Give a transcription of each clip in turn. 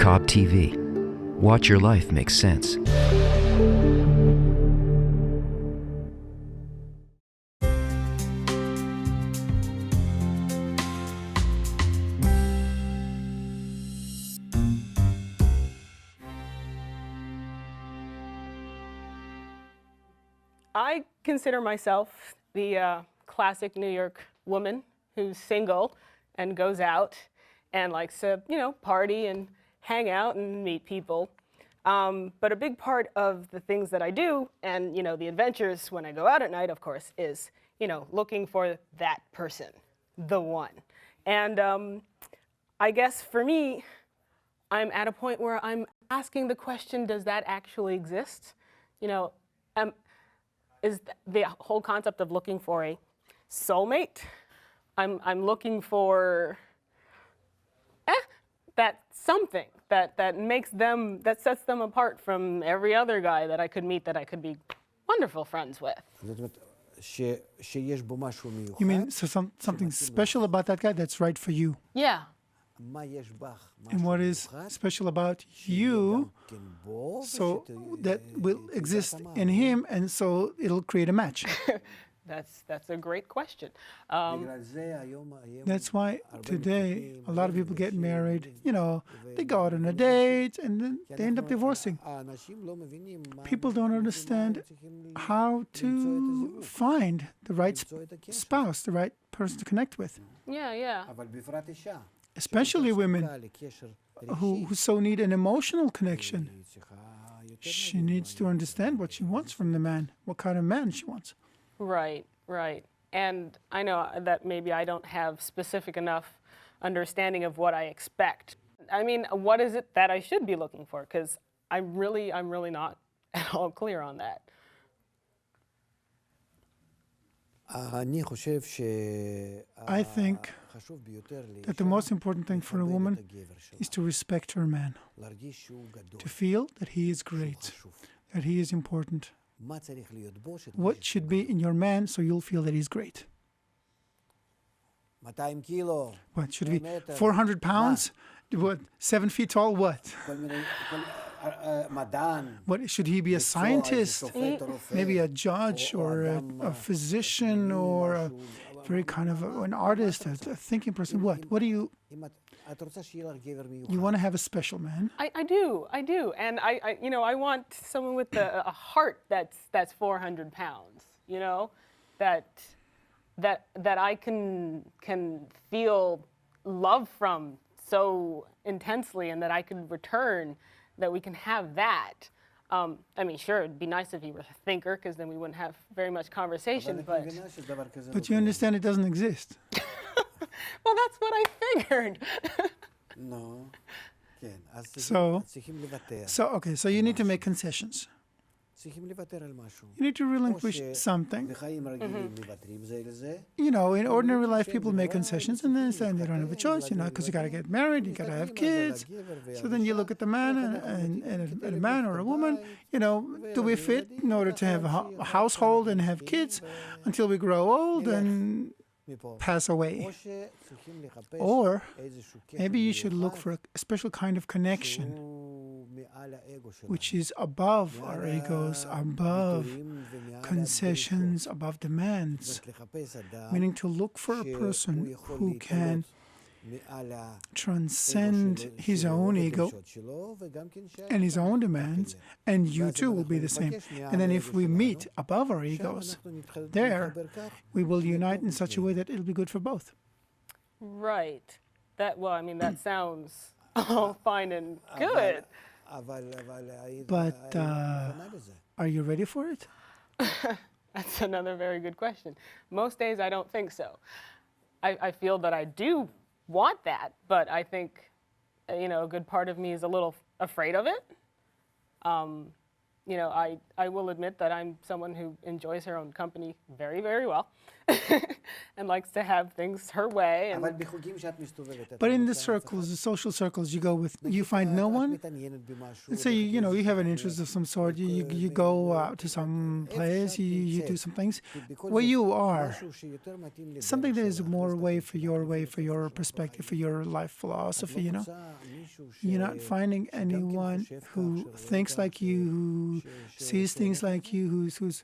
Cobb TV. Watch your life make sense. I consider myself the classic New York woman who's single and goes out and likes to, party and hang out and meet people. But a big part of the things that I do and, the adventures when I go out at night, of course, is, looking for that person, the one. And I guess for me, I'm at a point where I'm asking the question, does that actually exist? Is the whole concept of looking for a soulmate. I'm looking for that something that makes them, that sets them apart from every other guy that I could meet that I could be wonderful friends with. You mean something special about that guy that's right for you? Yeah. And what is special about you so that will exist in him, and so it'll create a match? That's a great question. That's why today a lot of people get married, they go out on a date and then they end up divorcing. People don't understand how to find the right spouse, the right person to connect with. Yeah. Especially women who so need an emotional connection. She needs to understand what she wants from the man, what kind of man she wants. Right. And I know that maybe I don't have specific enough understanding of what I expect. I mean, what is it that I should be looking for? Because I'm really not at all clear on that. I think that the most important thing for a woman is to respect her man, to feel that he is great, that he is important. What should be in your man so you'll feel that he's great? What should be 400 pounds? What, 7 feet tall? What? What should he be? A scientist? Maybe a judge or a physician or a very kind of an artist, a thinking person? What do you want to have a special man? I do, and I want someone with a heart that's 400 pounds. That I can feel love from so intensely, and that I can return. That we can have that. Sure, it'd be nice if he were a thinker, because then we wouldn't have very much conversation. But you understand it doesn't exist. Well, that's what I figured. So you need to make concessions. You need to relinquish something. In ordinary life, people make concessions and then they don't have a choice, because you got to get married, you got to have kids. So then you look at the man and a man or a woman, do we fit in order to have a household and have kids until we grow old and pass away? Or maybe you should look for a special kind of connection which is above our egos, above concessions, above demands, meaning to look for a person who can transcend his own ego and his own demands, and you too will be the same. And then if we meet above our egos, there we will unite in such a way that it'll be good for both. Right. That sounds all fine and good. But are you ready for it? That's another very good question. Most days I don't think so. I feel that I do want that, but I think, a good part of me is a little afraid of it. I will admit that I'm someone who enjoys her own company very, very well. and likes to have things her way. And But in the circles, the social circles you go with, you find no one? Let's say, you have an interest of some sort, you go out to some place, you do some things. Where you are, something that is more way for your perspective, for your life philosophy, You're not finding anyone who thinks like you, who sees things like you, who's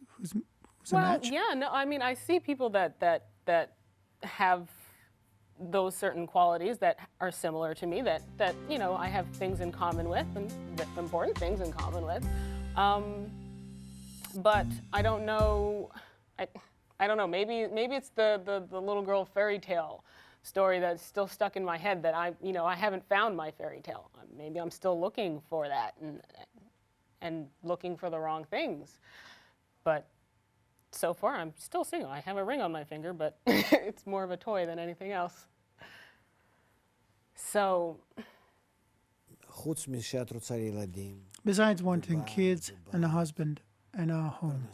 a match? Yeah, no, I mean, I see people that have those certain qualities that are similar to me, that I have things in common with, and important things in common with. But I don't know. I don't know. Maybe it's the little girl fairy tale story that's still stuck in my head, that I haven't found my fairy tale. Maybe I'm still looking for that and looking for the wrong things. But so far, I'm still single. I have a ring on my finger, but it's more of a toy than anything else. So, besides wanting kids and a husband and a home,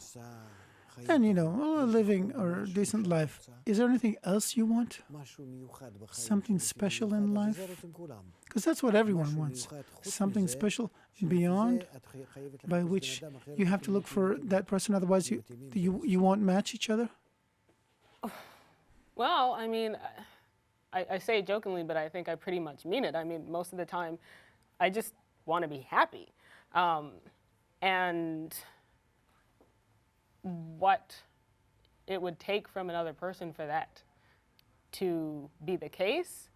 and a living or a decent life, is there anything else you want? Something special in life? Because that's what everyone wants. Something special beyond, by which you have to look for that person, otherwise you won't match each other? Well, I mean, I say it jokingly, but I think I pretty much mean it. I mean, most of the time, I just want to be happy. And what it would take from another person for that to be the case,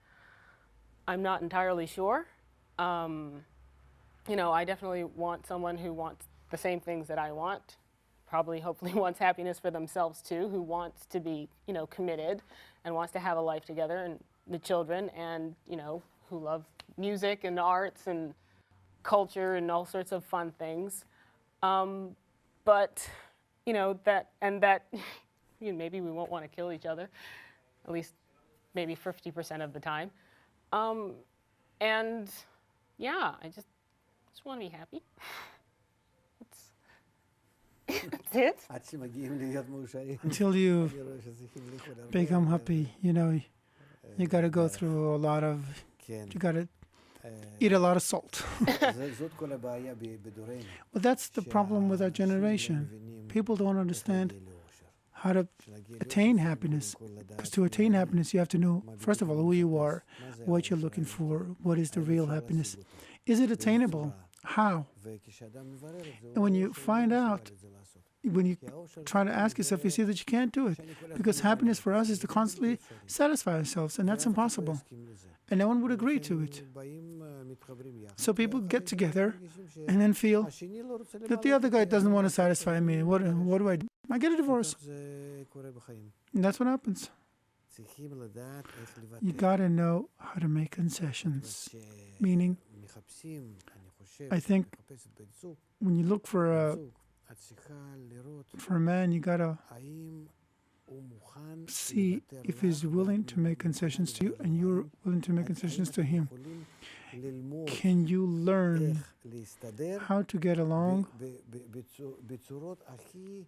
I'm not entirely sure. I definitely want someone who wants the same things that I want, hopefully wants happiness for themselves too, who wants to be, committed and wants to have a life together, and the children, and, who love music and arts and culture and all sorts of fun things. But maybe we won't want to kill each other, at least maybe 50% of the time. And yeah, I just want to be happy. That's it. Until you become happy, you got to go through a lot of, you got to eat a lot of salt. But that's the problem with our generation. People don't understand how to attain happiness. Because to attain happiness, you have to know, first of all, who you are, what you're looking for, what is the real happiness. Is it attainable? How? And when you find out, when you try to ask yourself, you see that you can't do it. Because happiness for us is to constantly satisfy ourselves, and that's impossible. And no one would agree to it. So people get together and then feel that the other guy doesn't want to satisfy me. What do I do? I get a divorce. And that's what happens. You got to know how to make concessions. Meaning, I think when you look for a man, you got to see if he's willing to make concessions to you and you're willing to make concessions to him. Can you learn how to get along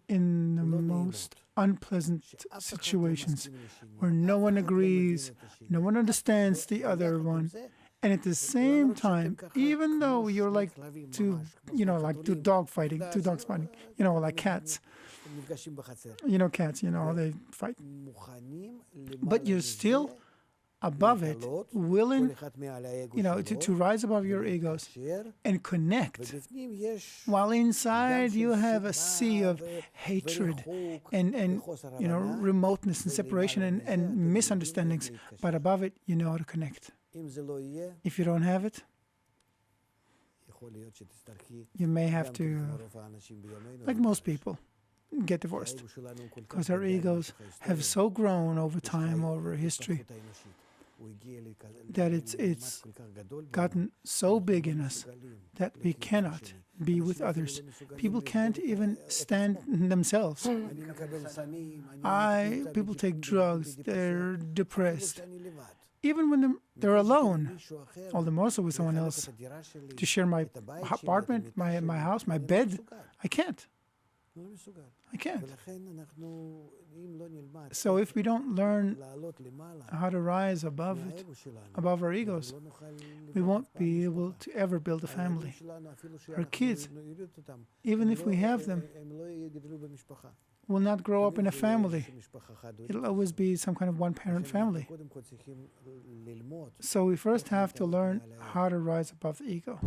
in the most unpleasant situations where no one agrees, no one understands the other one, and at the same time, even though you're like two dogs fighting, like cats. Cats, they fight. But you're still above it, willing, to rise above your egos and connect. While inside you have a sea of hatred and remoteness and separation and misunderstandings. But above it, you know how to connect. If you don't have it, you may have to, like most people, get divorced. Because our egos have so grown over time, over history, that it's gotten so big in us that we cannot be with others. People can't even stand themselves. People take drugs, they're depressed. Even when they're alone, all the more so with someone else. To share my apartment, my house, my bed, I can't. I can't. So if we don't learn how to rise above it, above our egos, we won't be able to ever build a family. Our kids, even if we have them, will not grow up in a family. It'll always be some kind of one-parent family. So we first have to learn how to rise above the ego.